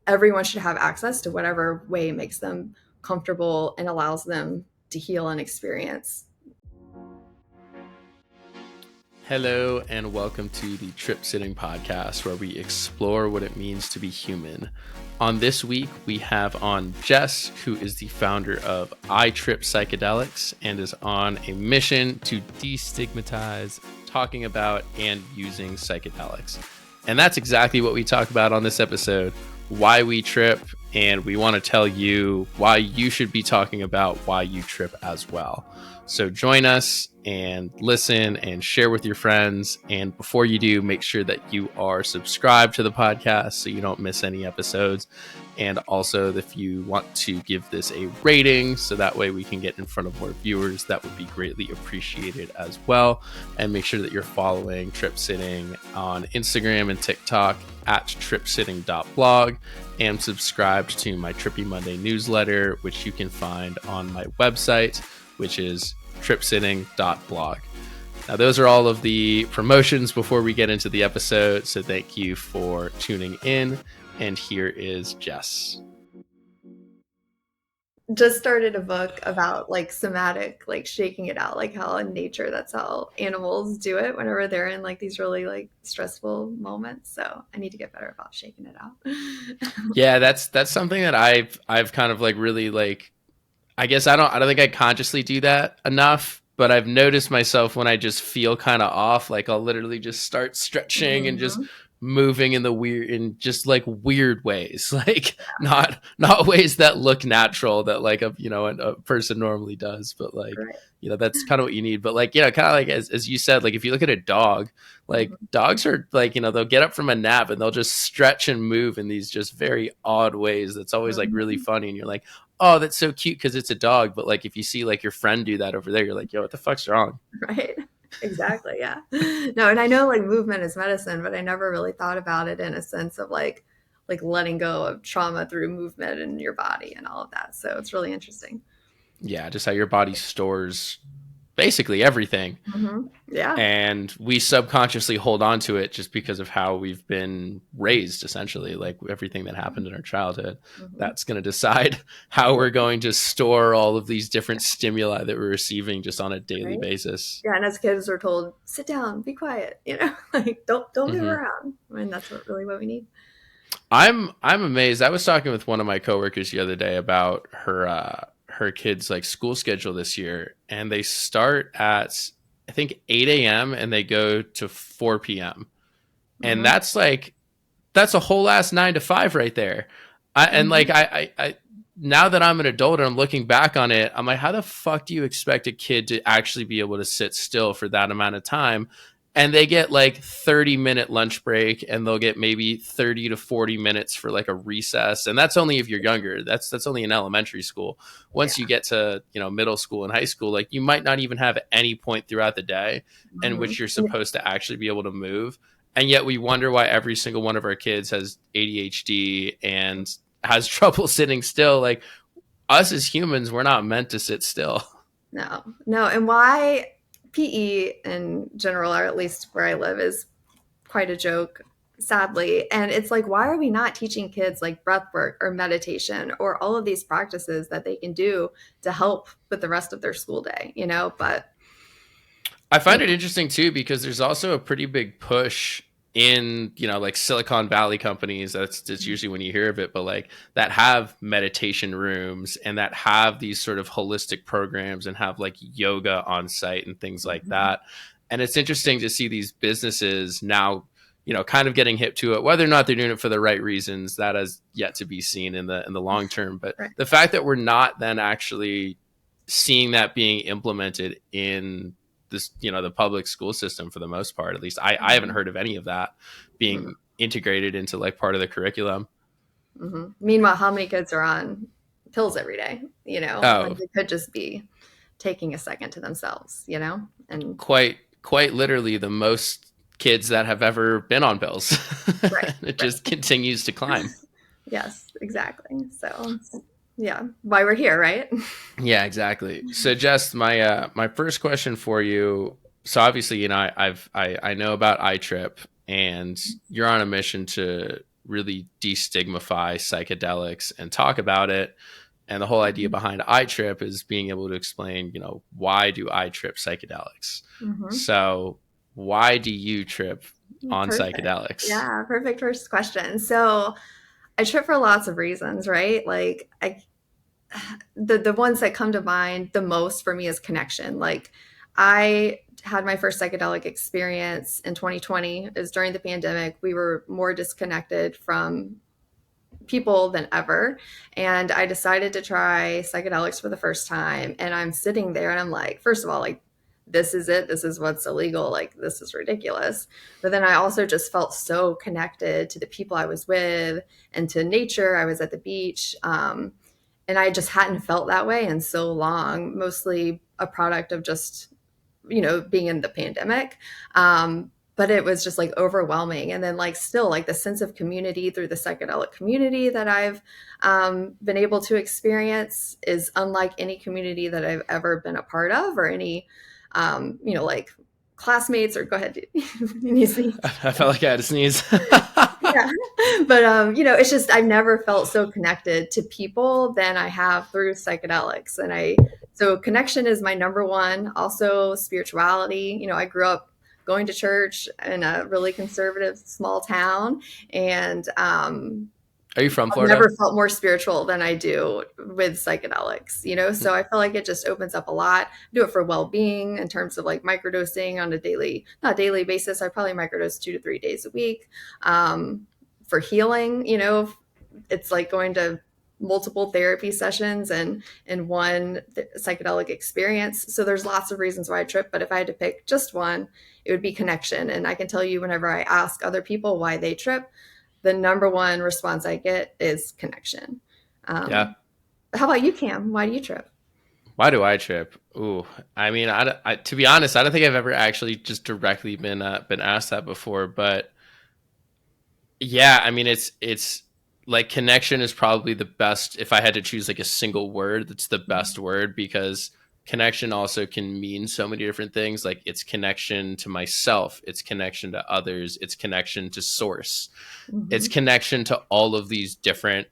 everyone should have access to whatever way makes them comfortable and allows them to heal and experience. Hello and welcome to the Trip Sitting Podcast, where we explore what it means to be human. On this week, we have on Jess, who is the founder of iTrip Psychedelics and is on a mission to destigmatize talking about and using psychedelics. And that's exactly what we talk about on this episode, why we trip, and we want to tell you why you should be talking about why you trip as well. So join us and listen and share with your friends. And before you do, make sure that you are subscribed to the podcast so you don't miss any episodes. And also, if you want to give this a rating so that way we can get in front of more viewers, that would be greatly appreciated as well. And make sure that you're following Trip Sitting on Instagram and TikTok at tripsitting.blog, and subscribed to my Trippy Monday newsletter, which you can find on my website, which is tripsitting.blog. Now, those are all of the promotions before we get into the episode. So thank you for tuning in. And here is Jess. Just started a book about like somatic, like shaking it out, like how in nature, that's how animals do it whenever they're in like these really like stressful moments. So I need to get better about shaking it out. Yeah, that's something that I've kind of like really like, I guess I don't think I consciously do that enough, but I've noticed myself when I just feel kind of off, like I'll literally just start stretching and just moving in just like weird ways, like not ways that look natural that like a person normally does, but like that's kind of what you need. But like kind of like as you said, like if you look at a dog, like dogs are like they'll get up from a nap and they'll just stretch and move in these just very odd ways. That's always like really funny, and you're like, oh, that's so cute because it's a dog. But like if you see like your friend do that over there, you're like, yo, what the fuck's wrong? Right. Exactly. Yeah. No, and I know like movement is medicine, but I never really thought about it in a sense of like letting go of trauma through movement in your body and all of that. So it's really interesting. Yeah, just how your body stores basically everything. Yeah. And we subconsciously hold on to it just because of how we've been raised, essentially, like everything that happened in our childhood. That's going to decide how we're going to store all of these different stimuli that we're receiving just on a daily basis. Yeah. And as kids we're told, sit down, be quiet, like don't move around. I mean, that's really what we need. I'm amazed. I was talking with one of my coworkers the other day about her kids' like school schedule this year, and they start at I think 8 a.m. and they go to 4 p.m. And that's a whole ass 9 to 5 right there. And like I now that I'm an adult and I'm looking back on it, I'm like, how the fuck do you expect a kid to actually be able to sit still for that amount of time? And they get like 30-minute lunch break, and they'll get maybe 30 to 40 minutes for like a recess. And that's only if you're younger. That's only in elementary school. Once you get to, middle school and high school, like you might not even have any point throughout the day in which you're supposed to actually be able to move. And yet we wonder why every single one of our kids has ADHD and has trouble sitting still. Like us as humans, we're not meant to sit still. No. And why PE in general, or at least where I live, is quite a joke, sadly. And it's like, why are we not teaching kids like breath work or meditation or all of these practices that they can do to help with the rest of their school day, But I find it interesting too, because there's also a pretty big push in, like Silicon Valley companies. That's usually when you hear of it, but like that have meditation rooms and that have these sort of holistic programs and have like yoga on site and things like that. And it's interesting to see these businesses now, kind of getting hip to it. Whether or not they're doing it for the right reasons, that has yet to be seen in the long term. But the fact that we're not then actually seeing that being implemented in this, the public school system for the most part, at least I haven't heard of any of that being integrated into like part of the curriculum. Meanwhile, how many kids are on pills every day? Like it could just be taking a second to themselves, and quite literally the most kids that have ever been on pills. It just continues to climb. Yes, exactly. So yeah, why we're here, right? Yeah, exactly. So Jess, my first question for you, so obviously I know about iTrip, and you're on a mission to really destigmatize psychedelics and talk about it. And the whole idea behind iTrip is being able to explain, why do I trip psychedelics? Mm-hmm. So, why do you trip on Perfect. psychedelics? Yeah, perfect first question. So I trip for lots of reasons, right? Like the ones that come to mind the most for me is connection. Like I had my first psychedelic experience in 2020. It was during the pandemic. We were more disconnected from people than ever. And I decided to try psychedelics for the first time. And I'm sitting there and I'm like, first of all, like, this is it. This is what's illegal. Like, this is ridiculous. But then I also just felt so connected to the people I was with and to nature. I was at the beach. And I just hadn't felt that way in so long, mostly a product of just being in the pandemic. But it was just like overwhelming. And then, like, still, like, the sense of community through the psychedelic community that I've been able to experience is unlike any community that I've ever been a part of, or any, like classmates, or go ahead, you see. I felt like I had to sneeze. Yeah. But it's just I've never felt so connected to people than I have through psychedelics. And so connection is my number one. Also spirituality. I grew up going to church in a really conservative small town, and Are you from I've Florida? never felt more spiritual than I do with psychedelics. So I feel like it just opens up a lot. I do it for well-being in terms of like microdosing on a daily, not daily basis. I probably microdose 2 to 3 days a week. For healing, it's like going to multiple therapy sessions and in one psychedelic experience. So there's lots of reasons why I trip, but if I had to pick just one, it would be connection. And I can tell you, whenever I ask other people why they trip, the number one response I get is connection. Yeah. Um, how about you, Cam? Why do you trip? Why do I trip? Ooh, I mean, to be honest, I don't think I've ever actually just directly been asked that before. But yeah, I mean, it's like connection is probably the best. If I had to choose like a single word, that's the best word, because connection also can mean so many different things. Like it's connection to myself, it's connection to others, it's connection to source, it's Mm-hmm. connection to all of these different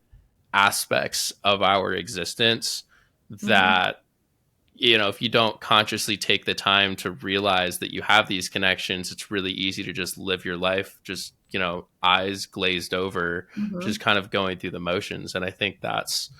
aspects of our existence Mm-hmm. that, if you don't consciously take the time to realize that you have these connections, it's really easy to just live your life just, eyes glazed over, Mm-hmm. just kind of going through the motions. And I think that's,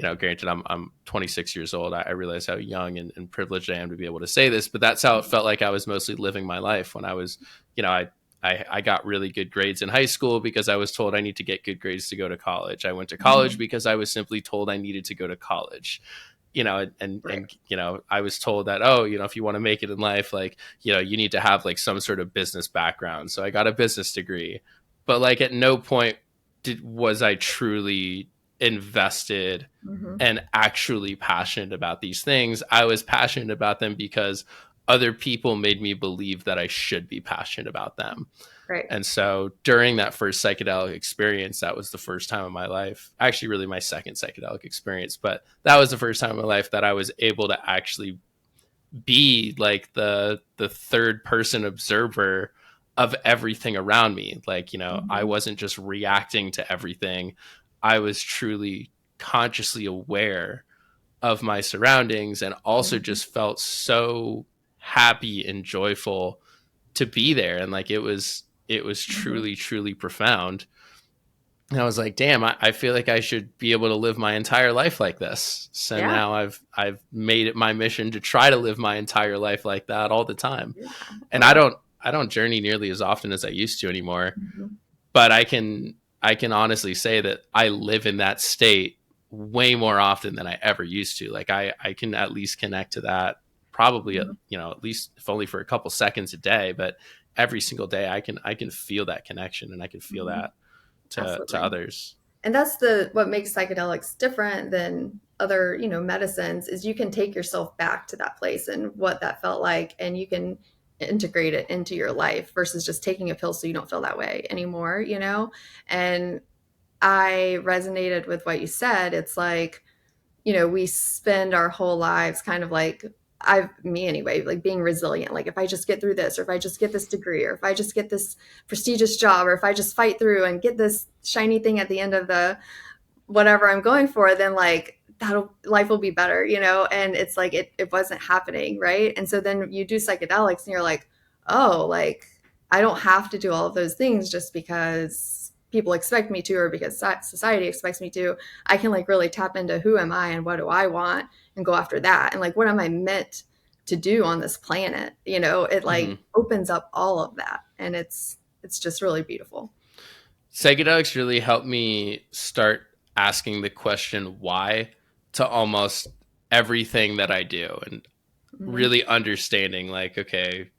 granted, I'm 26 years old. I realize how young and privileged I am to be able to say this, but that's how it felt like I was mostly living my life when I was, I got really good grades in high school because I was told I need to get good grades to go to college. I went to college Mm-hmm. because I was simply told I needed to go to college. Right. I was told that, oh, if you want to make it in life, like, you need to have like some sort of business background. So I got a business degree, but like at no point was I truly invested Mm-hmm. and actually passionate about these things. I was passionate about them because other people made me believe that I should be passionate about them. Right. And so during that first psychedelic experience, that was the first time in my life, actually, really my second psychedelic experience, but that was the first time in my life that I was able to actually be like the third person observer of everything around me. Like, I Mm-hmm. wasn't just reacting to everything, I was truly consciously aware of my surroundings, and also Mm-hmm. just felt so happy and joyful to be there. And like it was Mm-hmm. truly profound. And I was like, damn, I feel like I should be able to live my entire life like this. So Yeah. now I've made it my mission to try to live my entire life like that all the time. Yeah. And Oh, I that's. don't I don't journey nearly as often as I used to anymore. Mm-hmm. But I can honestly say that I live in that state way more often than I ever used to. Like I can at least connect to that probably, Mm-hmm. at least if only for a couple seconds a day, but every single day I can feel that connection, and I can feel Mm-hmm. that to Absolutely. others. And that's the what makes psychedelics different than other medicines, is you can take yourself back to that place and what that felt like, and you can integrate it into your life versus just taking a pill so you don't feel that way anymore. And I resonated with what you said. It's like, we spend our whole lives kind of like me anyway, like being resilient. Like if I just get through this, or if I just get this degree, or if I just get this prestigious job, or if I just fight through and get this shiny thing at the end of the whatever I'm going for, then like that'll life will be better, you know? And it's like it wasn't happening, right? And so then you do psychedelics and you're like, oh, like I don't have to do all of those things just because people expect me to, or because society expects me to. I can like really tap into who am I and what do I want and go after that. And like what am I meant to do on this planet? You know, it Hmm. like opens up all of that. And it's just really beautiful. Psychedelics really helped me start asking the question why to almost everything that I do, and Mm-hmm. really understanding like, okay,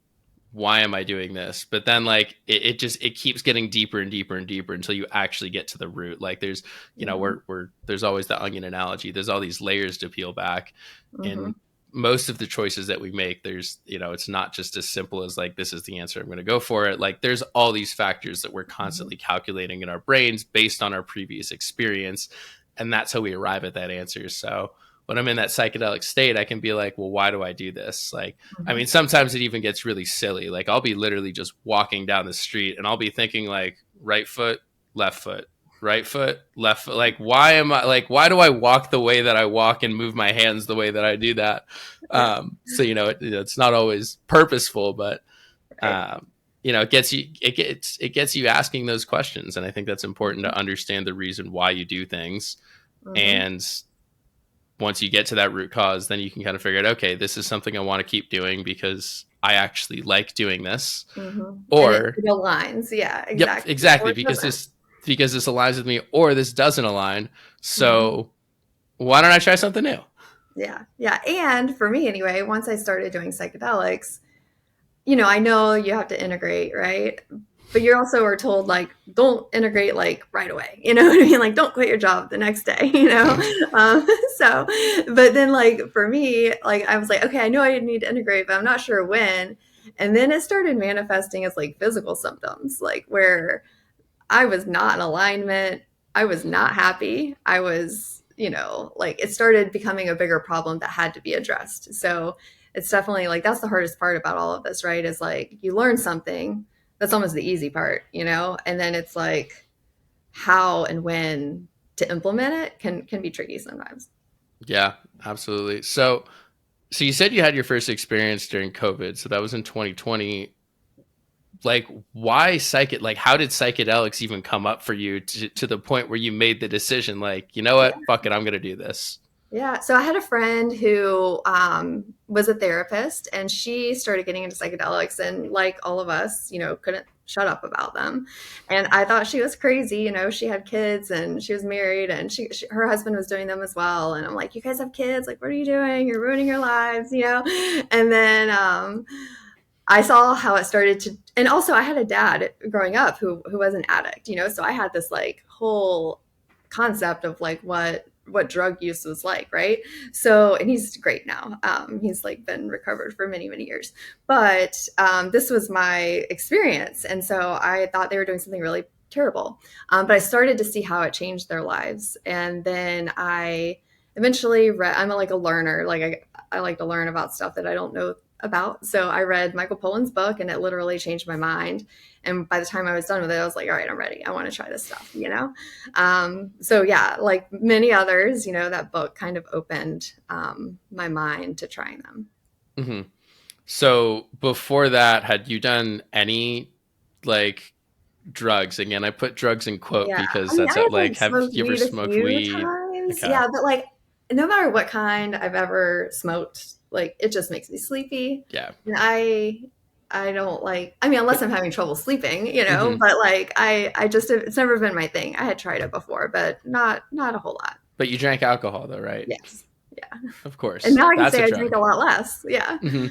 why am I doing this? But then like it just it keeps getting deeper and deeper and deeper until you actually get to the root. Like there's, you know, Mm-hmm. we're there's always the onion analogy. There's all these layers to peel back. Mm-hmm. And most of the choices that we make, there's, you know, it's not just as simple as like this is the answer, I'm going to go for it. Like there's all these factors that we're Mm-hmm. constantly calculating in our brains based on our previous experience, and that's how we arrive at that answer. So when I'm in that psychedelic state, I can be like, well, why do I do this? Like, I Mm-hmm. mean, sometimes it even gets really silly. Like, I'll be literally just walking down the street and I'll be thinking, like, right foot, left foot, right foot, left foot. Like, why am I, like, why do I walk the way that I walk and move my hands the way that I do that? Yeah. So, it's not always purposeful, but, Right. um, it gets you asking those questions. And I think that's important to understand the reason why you do things. Mm-hmm. And once you get to that root cause, then you can kind of figure out, okay, this is something I want to keep doing because I actually like doing this. Mm-hmm. And Or, it aligns. Yeah, yep, exactly. Or exactly, it doesn't. because this aligns with me, or this doesn't align. Mm-hmm. So why don't I try something new? Yeah. Yeah. And for me anyway, once I started doing psychedelics, I know you have to integrate, right? But you also are told like, don't integrate like right away. You know what I mean? Like, don't quit your job the next day. Um, so, but then like for me, like I was like, okay, I know I need to integrate, but I'm not sure when. And then it started manifesting as like physical symptoms, like where I was not in alignment. I was not happy. I was, like it started becoming a bigger problem that had to be addressed. So it's definitely like that's the hardest part about all of this, right? Is like you learn something, that's almost the easy part, and then it's like how and when to implement it can be tricky sometimes. Yeah, absolutely. So you said you had your first experience during COVID. So that was in 2020. Like, why like, how did psychedelics even come up for you to the point where you made the decision, like, you know Yeah. what, fuck it, I'm going to do this? Yeah. So I had a friend who was a therapist, and she started getting into psychedelics, and like all of us, couldn't shut up about them. And I thought she was crazy. She had kids and she was married, and her husband was doing them as well. And I'm like, you guys have kids? Like, what are you doing? You're ruining your lives. And then I saw how it started to, and also I had a dad growing up who was an addict. So I had this like whole concept of like what drug use was like, right? So, and he's great now. He's like been recovered for many, many years. But this was my experience. And so I thought they were doing something really terrible. But I started to see how it changed their lives. And then I eventually read, I'm like a learner. Like I like to learn about stuff that I don't know about. So I read Michael Pollan's book, and it literally changed my mind. And by the time I was done with it, I was like, all right, I'm ready. I want to try this stuff. So yeah, like many others, that book kind of opened my mind to trying them. Hmm. So before that, had you done any like drugs? Again, I put drugs in quote Yeah. because I mean, that's I have like, like have smoked you ever weed a smoked few weed? times. Okay. Yeah, but like no matter what kind I've ever smoked, like it just makes me sleepy. Yeah. And I don't like, I mean, unless But I'm having trouble sleeping, hmm but like I just it's never been my thing. I had tried it before, but not a whole lot. but you drank alcohol though, right? Yes. Yeah. Of And course. now I can That's a say I drink drug. a lot less. Yeah. Hmm.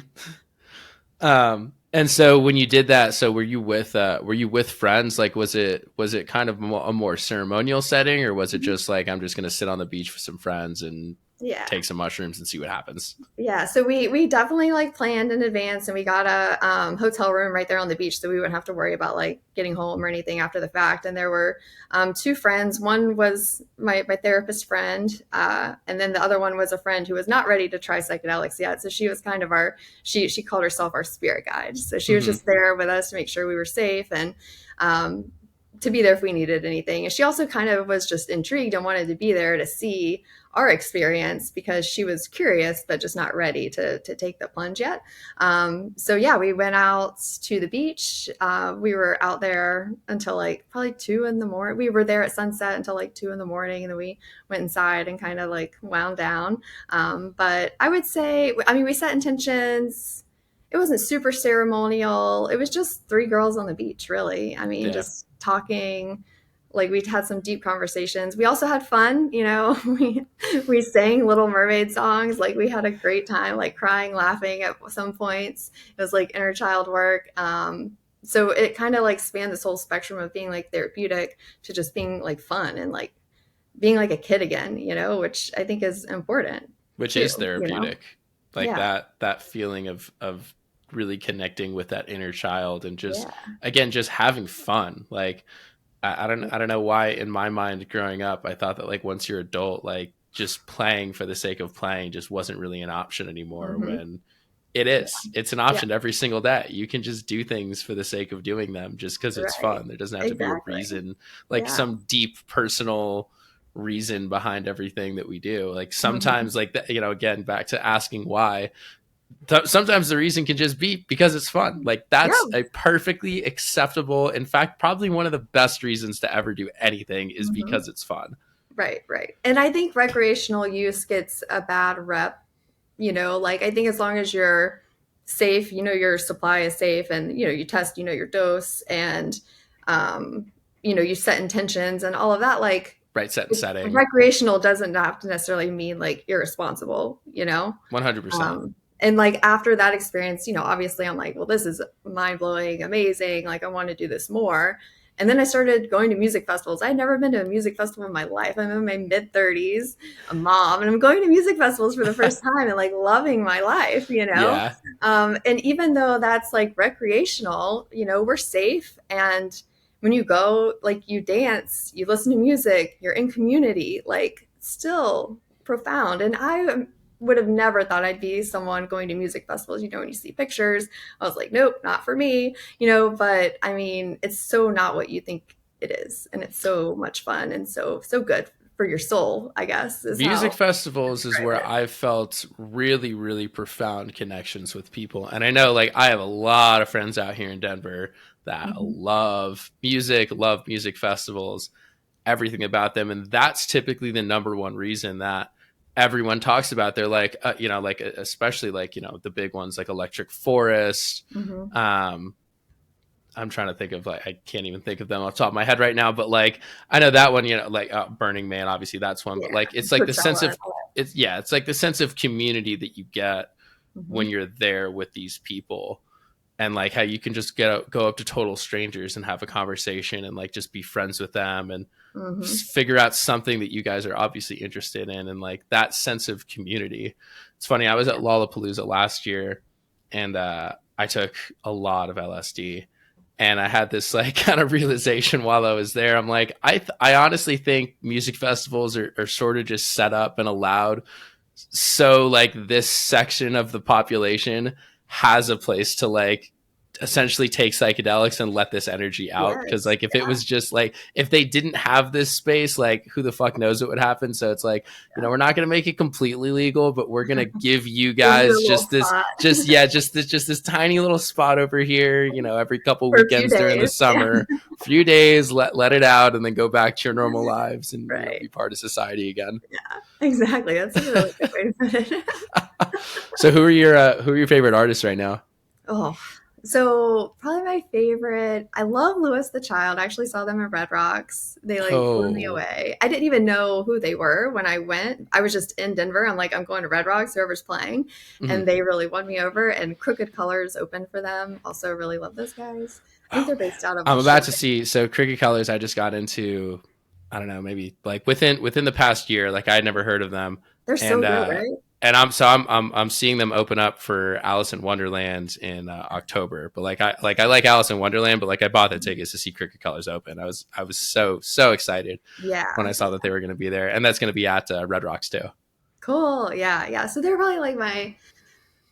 And so when you did that, so were you with friends? Like, was it kind of a more ceremonial setting, or was it just like, I'm just going to sit on the beach with some friends and Yeah. take some mushrooms and see what happens. Yeah, so we definitely like planned in advance, and we got a hotel room right there on the beach, so we wouldn't have to worry about like getting home or anything after the fact. And there were two friends. One was my therapist friend, and then the other one was a friend who was not ready to try psychedelics yet. So she was kind of our she called herself our spirit guide. So she was Hmm. just there with us to make sure we were safe and to be there if we needed anything. And she also kind of was just intrigued and wanted to be there to see our experience because she was curious but just not ready to take the plunge yet. So yeah, we went out to the beach. We were out there until like probably 2 in the morning. We were there at sunset until like 2 in the morning, and then we went inside and kind of like wound down. But I would say, I mean, we set intentions. It wasn't super ceremonial. It was just three girls on the beach, really. I mean, Yeah. just talking. Like we had some deep conversations. We also had fun, you know. We sang Little Mermaid songs. Like we had a great time, like crying, laughing at some points. It was like inner child work. So it kind of like spanned this whole spectrum of being like therapeutic to just being like fun and like being like a kid again, you know, which I think is important Which too, is you know? therapeutic. Like Yeah. that feeling of really connecting with that inner child and just, Yeah. again, just having fun. Like I don't know why in my mind growing up I thought that like once you're adult, like just playing for the sake of playing just wasn't really an option anymore, Hmm. when it Yeah. is. It's an Yeah. option every single day. You can just do things for the sake of doing them just because it's Right. fun. There doesn't have to be a Exactly. reason, like Yeah. some deep personal reason behind everything that we do. Like Hmm. sometimes, like that, you know, again, back to asking why. Sometimes the reason can just be because it's fun. Like Yeah. that's a perfectly acceptable, in fact, probably one of the best reasons to ever do anything is Hmm. because it's fun. Right, right. And I think recreational use gets a bad rep, you know, like I think as long as you're safe, you know, your supply is safe and, you know, you test, you know, your dose and, um, you know, you set intentions and all of that, like Right, set and setting. recreational doesn't have to necessarily mean like irresponsible, you know? 100%. And like after that experience, you know, obviously I'm like, well, this is mind blowing, amazing. Like I want to do this more. And then I started going to music festivals. I'd never been to a music festival in my life. I'm in my mid 30s, a mom, and I'm going to music festivals for the first time and like loving my life, you know? Yeah. And even though that's like recreational, you know, we're safe. And when you go, like you dance, you listen to music, you're in community, like still profound. And I would have never thought I'd be someone going to music festivals. You know, when you see pictures, I was like, nope, not for me, you know, but I mean, it's so not what you think it is. And it's so much fun and so good for your soul, I guess, is Music how I festivals is describe where it. I've felt really, really profound connections with people. And I know like I have a lot of friends out here in Denver that Mm-hmm. love music festivals, everything about them. And that's typically the number one reason that everyone talks about. They're like, you know, like especially like, you know, the big ones like Electric Forest. Mm-hmm. Um, I'm trying to think of like I can't even think of them off the top of my head right now, but like I know that one, you know, like Burning Man, obviously that's one, but Yeah. like it's like the sense Coachella. of it's yeah, it's like the sense of community that you get Mm-hmm. when you're there with these people, and like how you can just go up to total strangers and have a conversation and like just be friends with them and Mm-hmm. figure out something that you guys are obviously interested in, and like that sense of community. It's funny, I was at Yeah. Lollapalooza last year, and I took a lot of LSD, and I had this like kind of realization while I was there. I'm like, I honestly think music festivals are sort of just set up and allowed so like this section of the population has a place to like essentially take psychedelics and let this energy out, because Yes. like if it was just like if they didn't have this space, like who the fuck knows what would happen. So it's like, you know, we're not going to make it completely legal, but we're going to give you Give you a guys little just this spot just this tiny little spot over here, you know, every couple for a few weekends during the days. Yeah. summer, few days, let it out, and then go back to your normal lives and, you know, Right. be part of society again. Exactly. That's a really good way to put it. So who are your favorite artists right now? Oh, so probably my favorite. I love Lewis the Child. I actually saw them at Red Rocks. They like blew me Oh, away. I didn't even know who they were when I went. I was just in Denver. I'm like, I'm going to Red Rocks, whoever's playing. mhm. And they really won me over. And Crooked Colors opened for them. Also, really love those guys. I think Oh they're man, based out of I'm about to Australia. see. So Cricket Colors, I just got into. I don't know, maybe like within the past year. Like I had never heard of them. They're and so good, right? I'm seeing them open up for Alice in Wonderland in October. But I like Alice in Wonderland, but like I bought the tickets to see Cricket Colors open. I was so excited when I Yeah. saw that they were going to be there, and that's going to be at Red Rocks too. Cool. Yeah. Yeah. So they're probably like my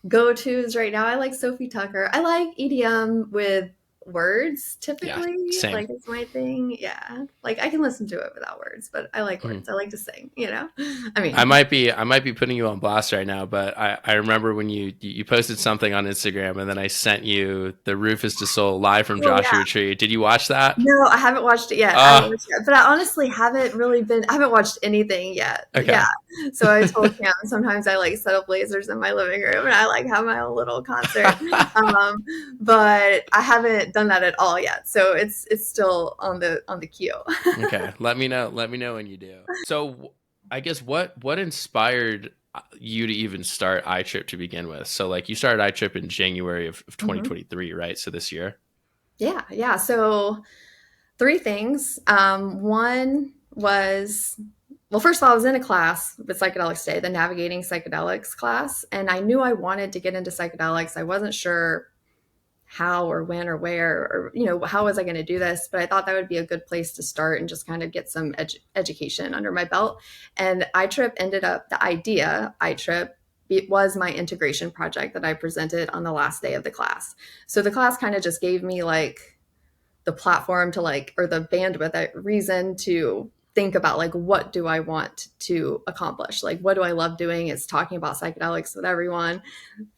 go-tos right now. I like Sophie Tucker. I like EDM with words Yeah, typically. same. Like it's my thing. Yeah. Like I can listen to it without words, but I like Mhm. words. I like to sing. I I mean, might be I might be putting you on blast right now, but I remember when you posted something on Instagram, and then I sent you the Rufus Du Sol live from oh yeah. Joshua Tree. Did you watch that? No, I haven't watched it yet. I haven't Ah, watched it, but I honestly haven't really been. I haven't watched anything yet. Yeah. okay. So I told Cam sometimes I like set up lasers in my living room and I like have my own little concert. Um, but I haven't done that at all yet. So it's still on the queue. Okay, let me know. Let me know when you do. So, I guess what inspired you to even start iTrip to begin with? So, like, you started iTrip in January of Mhm. 2023, right? So this year. Yeah, yeah. So three things. One was, well, first of all, I was in a class with psychedelics today, the navigating psychedelics class, and I knew I wanted to get into psychedelics. I wasn't sure how or when or where or how was I going to do this, but I thought that would be a good place to start and just kind of get some education under my belt. And iTrip ended up, the idea iTrip, it was my integration project that I presented on the last day of the class. So the class kind of just gave me like the platform to like, or the bandwidth, reason to think about like what do I want to accomplish, like what do I love doing, is talking about psychedelics with everyone.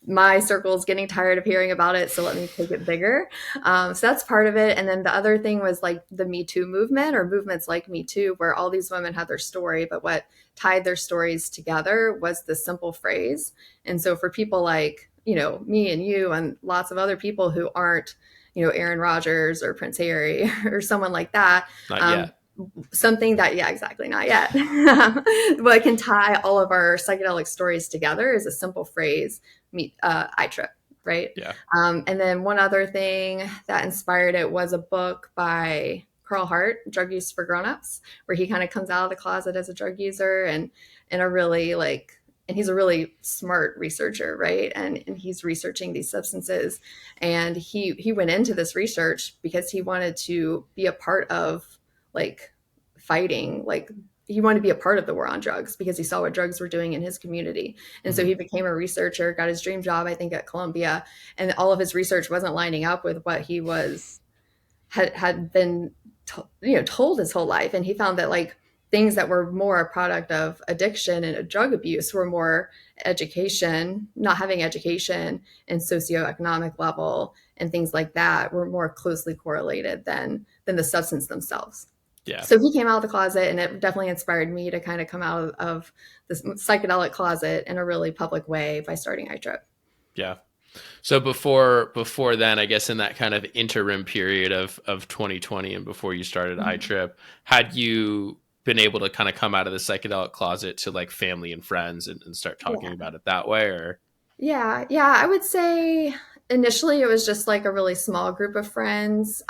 My circle is getting tired of hearing about it, so let me take it bigger. So that's part of it. And then the other thing was like the Me Too movement, or movements like Me Too, where all these women had their story, but what tied their stories together was the simple phrase. And so for people like me and you and lots of other people who aren't Aaron Rodgers or Prince Harry or someone like that, Not um, yet. something that, yeah, exactly, not yet. What can tie all of our psychedelic stories together is a simple phrase, meet iTrip, right? Yeah. And then one other thing that inspired it was a book by Carl Hart, Drug Use for Grownups, where he kind of comes out of the closet as a drug user, and a really like, and he's a really smart researcher, right? And he's researching these substances, and he went into this research because he wanted to be a part of like fighting, like he wanted to be a part of the war on drugs because he saw what drugs were doing in his community. And so Hmm. he became a researcher, got his dream job, I think, at Columbia. And all of his research wasn't lining up with what he had been told his whole life. And he found that like things that were more a product of addiction and drug abuse were more education, not having education and socioeconomic level and things like that were more closely correlated than the substance themselves. Yeah. So he came out of the closet, and it definitely inspired me to kind of come out of this psychedelic closet in a really public way by starting iTrip. Yeah. So before then, I guess in that kind of interim period of 2020 and before you started iTrip, had you been able to kind of come out of the psychedelic closet to like family and friends and start talking Yeah. about it that way, or Yeah, yeah, I would say initially it was just like a really small group of friends.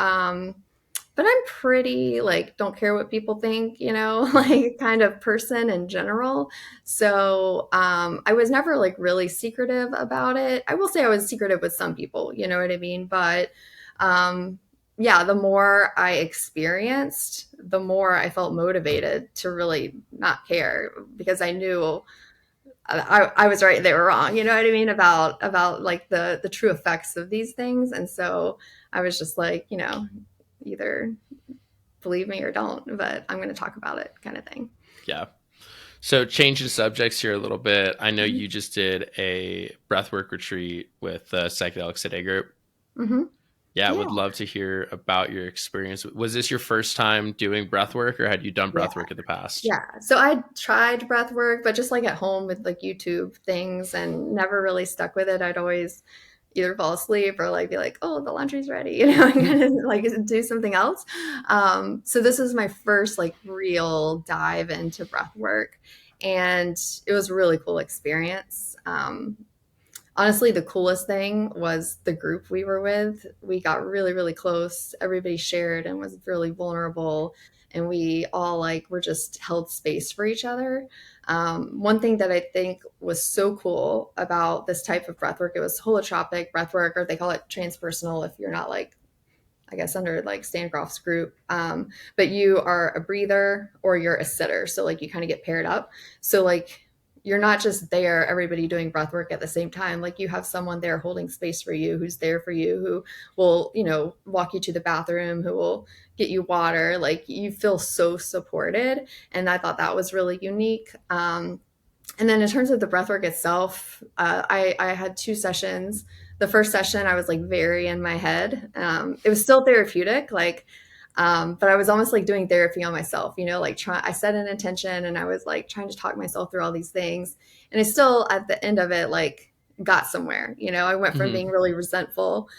But I'm pretty like don't care what people think, Mhm. like kind of person in general. So I was never like really secretive about it. I will say I was secretive with some people, you know what I mean? But um, yeah, the more I experienced, the more I felt motivated to really not care because I knew I was right, they were wrong. You know what I mean about like the true effects of these things. And so I was just like, either believe me or don't, but I'm going to talk about it, kind of thing. yeah. So changing subjects here a little bit. I know Mm-hmm. you just did a breathwork retreat with the Psychedelics Today group. Mm-hmm. Yeah, Yeah, would love to hear about your experience. Was this your first time doing breathwork, or had you done yeah, breathwork in the past? yeah. So I tried breath work, but just like at home with like YouTube things, and never really stuck with it. I'd always either fall asleep or like be like, oh, the laundry's ready, I'm gonna like do something else. So this is my first like real dive into breath work, and it was a really cool experience. Honestly, the coolest thing was the group we were with. We got really, really close. Everybody shared and was really vulnerable. and we all like were just held space for each other. One thing that I think was so cool about this type of breath work, it was holotropic breath work, or they call it transpersonal if you're not like, I guess, under like Stangroff's group. But you are a breather or you're a sitter. So like you kind of get paired up. So like you're not just there, everybody doing breath work at the same time. Like you have someone there holding space for you, who's there for you, who will, walk you to the bathroom, who will get you water. Like you feel so supported. And I thought that was really unique. And then in terms of the breathwork itself, I had two sessions. The first session, I was like very in my head. It was still therapeutic, but I was almost like doing therapy on myself, I set an intention and I was like trying to talk myself through all these things. And I still, at the end of it, like got somewhere. I went from being Hmm. really resentful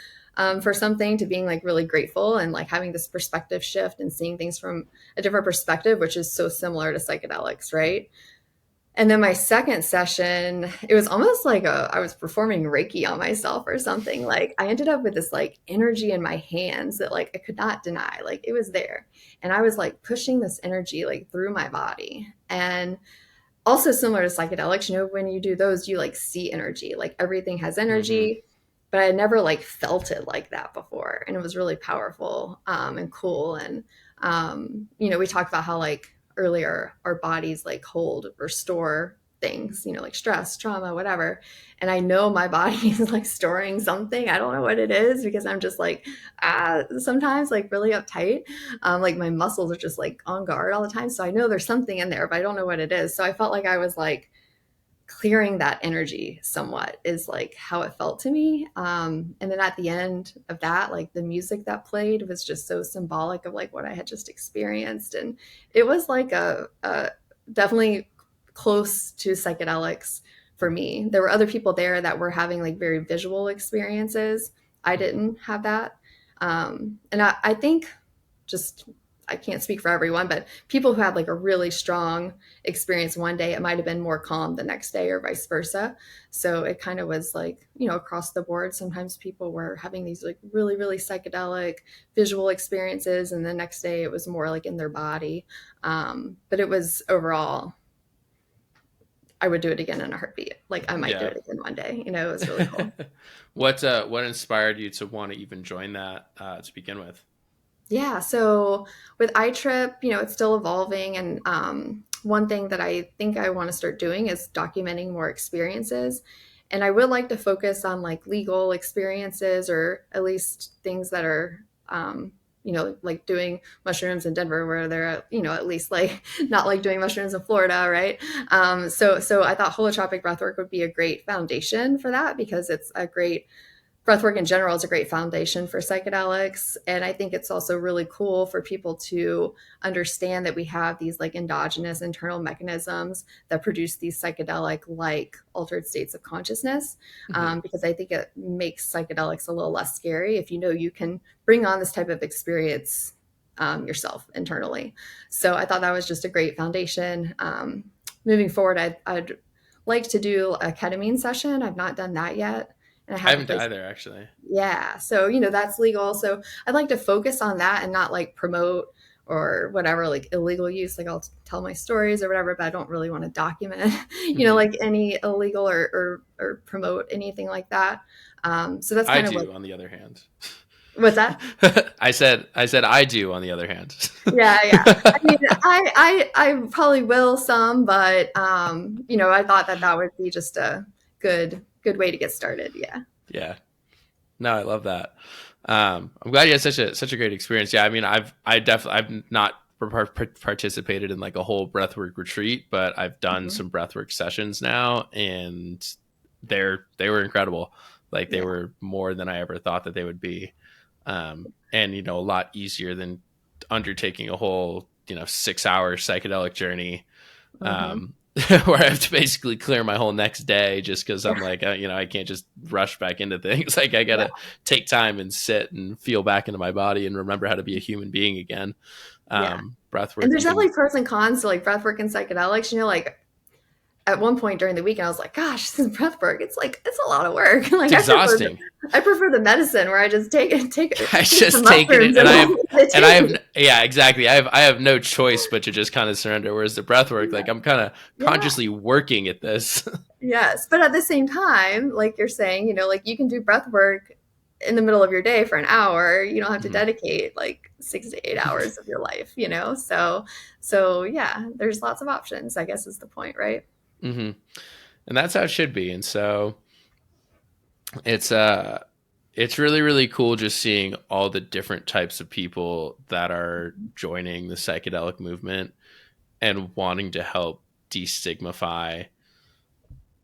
for something to being like really grateful and like having this perspective shift and seeing things from a different perspective, which is so similar to psychedelics, right? And then my second session, it was almost like I was performing Reiki on myself or something. Like I ended up with this like energy in my hands that like I could not deny. Like it was there. And I was like pushing this energy like through my body. And also similar to psychedelics, when you do those, you like see energy, like everything has Hmm. energy, but I never like felt it like that before. And it was really powerful and cool. And, we talked about how like earlier our bodies like hold or store things, like stress, trauma, whatever. And I know my body is like storing something. I don't know what it is because I'm just like, sometimes like really uptight. Like my muscles are just like on guard all the time. So I know there's something in there, but I don't know what it is. So I felt like I was like clearing that energy somewhat is like how it felt to me. And then at the end of that, like the music that played was just so symbolic of like what I had just experienced. And it was like a definitely close to psychedelics for me. There were other people there that were having like very visual experiences. I Hmm. didn't have that. And I think just I can't speak for everyone, but people who had like a really strong experience one day, it might have been more calm the next day or vice versa. So it kind of was like, across the board. Sometimes people were having these like really, really psychedelic visual experiences, and the next day it was more like in their body. But it was overall, I would do it again in a heartbeat. Like I might do Yeah. it again one day. It was really cool. What inspired you to want to even join that to begin with? Yeah, so with iTrip, it's still evolving. And one thing that I think I want to start doing is documenting more experiences. And I would like to focus on like legal experiences or at least things that are, like doing mushrooms in Denver where they're, at least like not like doing mushrooms in Florida, right? So I thought holotropic breathwork would be a great foundation for that because it's a great breathwork in general is a great foundation for psychedelics. And I think it's also really cool for people to understand that we have these like endogenous internal mechanisms that produce these psychedelic like altered states of consciousness. Hmm. Because I think it makes psychedelics a little less scary if you know you can bring on this type of experience yourself internally. So I thought that was just a great foundation. Moving forward, I'd like to do a ketamine session. I've not done that yet, and I I have a haven't place. either, actually. Yeah, so that's legal. So I'd like to focus on that and not like promote or whatever like illegal use. Like I'll tell my stories or whatever, but I don't really want to document, Hmm. like any illegal or promote anything like that. So that's I kind of like do, on the other hand. what's that? I said I do, on the other hand. Yeah, yeah. I mean, I probably will some, but I thought that that would be just a good way to get started. Yeah. Yeah. No, I love that. I'm glad you had such a great experience. Yeah, I mean, I've not participated in like a whole breathwork retreat, but I've done Mhm. some breathwork sessions now, and they were incredible. Like they Yeah. were more than I ever thought that they would be, and a lot easier than undertaking a whole 6 hour psychedelic journey, Hmm. where I have to basically clear my whole next day just because I'm like, I can't just rush back into things. Like I Yeah. gotta take time and sit and feel back into my body and remember how to be a human being again. Yeah. Breath And work there's even. definitely pros and cons to like breath work and psychedelics. Like at one point during the weekend, I was like, gosh, this is breath work. It's like, it's a lot of work. It's Like exhausting. I prefer the medicine where I just I take some just taken it, mushrooms and and I we'll have, and I have, meditate. yeah, exactly. I have no choice but to just kind of surrender. Whereas the breath work, like I'm kind of Yeah. consciously working at this. Yes. But at the same time, like you're saying, like you can do breath work in the middle of your day for an hour. You don't have to Hmm. dedicate like 6 to 8 hours of your life. So yeah, there's lots of options, I guess is the point, right? Hmm. And that's how it should be. And so it's it's really really cool just seeing all the different types of people that are joining the psychedelic movement and wanting to help destigmify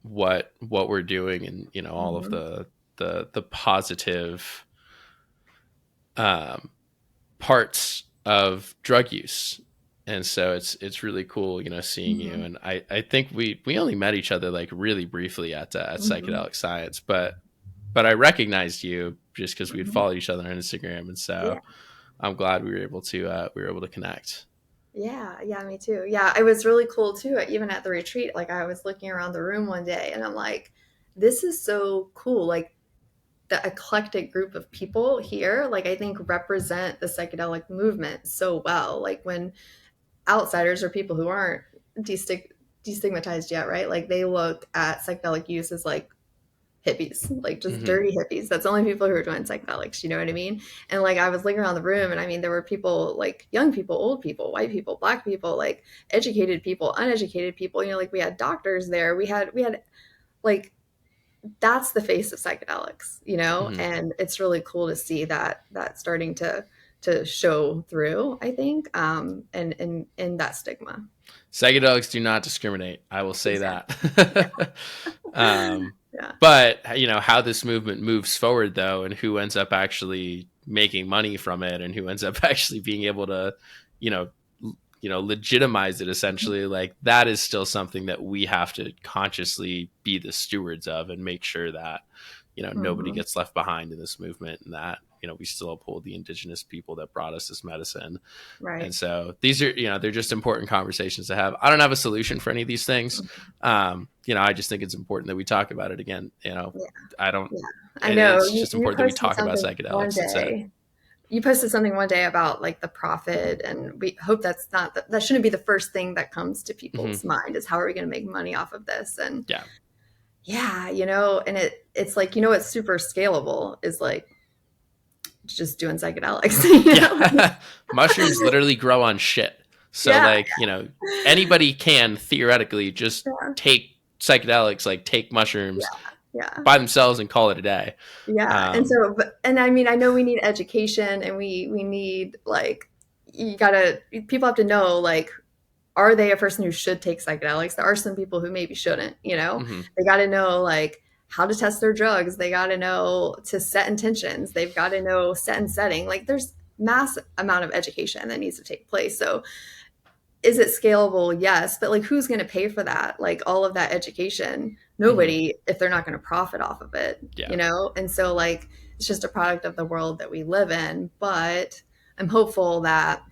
what we're doing, and all of Hmm. the positive um, parts of drug use. And so it's really cool, seeing you. Hmm. And I think we only met each other like really briefly at Hmm. psychedelic science, but I recognized you just because we'd Hmm. followed each other on Instagram, and so Yeah. I'm glad we were able to connect. Yeah, yeah, me too. Yeah, it was really cool too. Even at the retreat, like I was looking around the room one day and I'm like, this is so cool. Like the eclectic group of people here, like I think represent the psychedelic movement so well. Like when outsiders or people who aren't destigmatized yet, right? Like they look at psychedelic use as like hippies, like just Hmm. dirty hippies. That's the only people who are doing psychedelics, you know what I mean? And like I was looking around the room and I mean there were people like young people, old people, white people, black people, like educated people, uneducated people, like we had doctors there. We had like that's the face of psychedelics. Hmm. And it's really cool to see that starting to show through, I think, and that stigma. Psychedelics do not discriminate. I will say Exactly. Yeah. that. um, Yeah. but how this movement moves forward, though, and who ends up actually making money from it, and who ends up actually being able to, you know, legitimize it, essentially, like that is still something that we have to consciously be the stewards of and make sure that nobody Hmm. gets left behind in this movement, and that we still uphold the indigenous people that brought us this medicine. And Right. so these are, they're just important conversations to have. I don't have a solution for any of these things. I just think it's important that we talk about it again. Yeah. I don't, Yeah. I know it's you, just you important that we posted talk about something one psychedelics. That's it. day. You posted something one day about like the profit, and we hope that's not that shouldn't be the first thing that comes to Hmm. people's mind is how are we going to make money off of this? And Yeah. yeah, and it's like it's super scalable is like just doing psychedelics. Like, Yeah. Mushrooms literally grow on shit. So yeah, like, anybody can theoretically just yeah, take psychedelics, like take mushrooms yeah, yeah. by themselves and call it a day. Yeah. And Um, so, and I mean, I know we need education and we need like, people have to know, like, are they a person who should take psychedelics? There are some people who maybe shouldn't. mhm, They got to know, like, how to test their drugs. They got to know to set intentions. They've got to know set and setting. Like, there's mass amount of education that needs to take place. So is it scalable? Yes, but like who's going to pay for that? Like all of that education? mhm, Nobody if they're not going to profit off of it, yeah. you know? And so like it's just a product of the world that we live in, but I'm hopeful that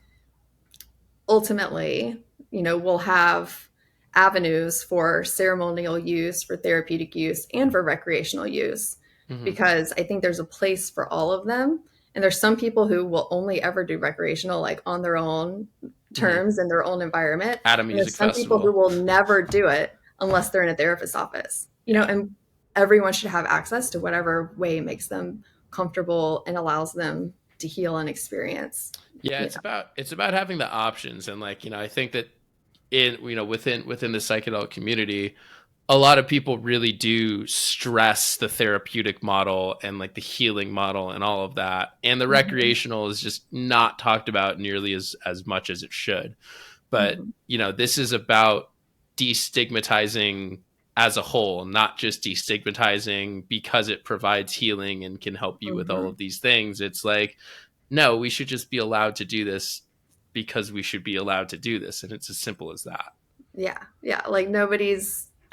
ultimately, we'll have avenues for ceremonial use, for therapeutic use, and for recreational use Mhm, because I think there's a place for all of them. And there's some people who will only ever do recreational, like on their own mhm. terms in their own environment. At a And music there's some people who festival. will never do it unless they're in a therapist's office, Yeah. and everyone should have access to whatever way makes them comfortable and allows them to heal and experience. Yeah, You it's about having the options, and like, I think that in within the psychedelic community, a lot of people really do stress the therapeutic model and like the healing model and all of that. And the know? recreational is just not talked about nearly as much as it should. But, Hmm. this is about destigmatizing as a whole, not just destigmatizing because it provides healing and can help you with all Hmm. of these things. It's like, no, we should just be allowed to do this because we should be allowed to do this. And it's as simple as that. Yeah, yeah. Like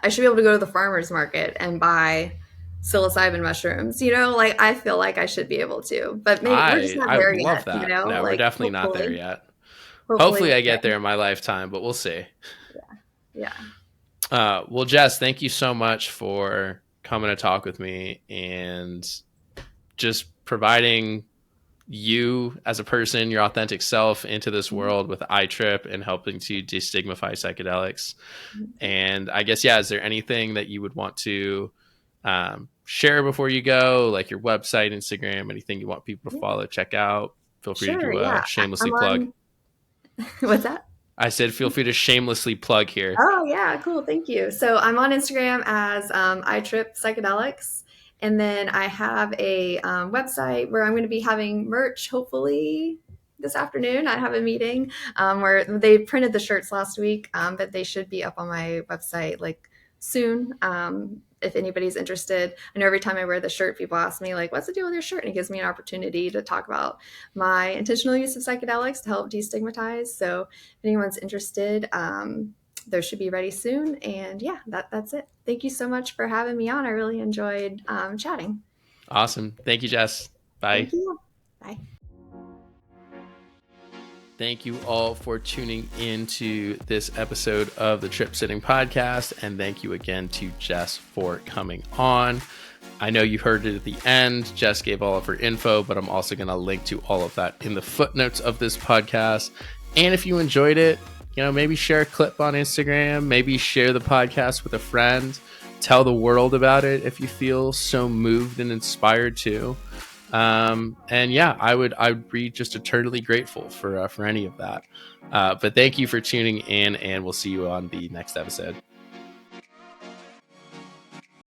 I should be able to go to the farmer's market and buy psilocybin mushrooms. Like I feel like I should be able to, but maybe we're just I not I would there love yet. that. No, we're Like definitely not there hopefully, yet. hopefully Hopefully one I get day. there in my lifetime, but we'll see. Yeah, yeah. Well, Jess, thank you so much for coming to talk with me and just providing you as a person, your authentic self into this world with iTrip and helping to destigmatize psychedelics. And I guess, yeah, is there anything that you would want to share before you go, like your website, Instagram, anything you want people to Yeah. follow, check out? Feel free Sure. to Yeah. shamelessly I'm plug. on. What's that? I said, feel free to shamelessly plug here. Oh yeah, cool. Thank you. So I'm on Instagram as iTrip psychedelics, and then I have a website where I'm going to be having merch. Hopefully this afternoon, I have a meeting where they printed the shirts last week, but they should be up on my website like soon. If anybody's interested, I know every time I wear the shirt, people ask me like, "What's the deal with your shirt?" And it gives me an opportunity to talk about my intentional use of psychedelics to help destigmatize. So if anyone's interested, those should be ready soon. And yeah, that's it. Thank you so much for having me on. I really enjoyed chatting. Awesome. Thank you, Jess. Bye. Thank you. Bye. Thank you all for tuning into this episode of the Trip Sitting Podcast. And thank you again to Jess for coming on. I know you heard it at the end. Jess gave all of her info, but I'm also going to link to all of that in the footnotes of this podcast. And if you enjoyed it, maybe share a clip on Instagram, maybe share the podcast with a friend, tell the world about it if you feel so moved and inspired to. And yeah, I'd be just eternally grateful for any of that. But thank you for tuning in, and we'll see you on the next episode.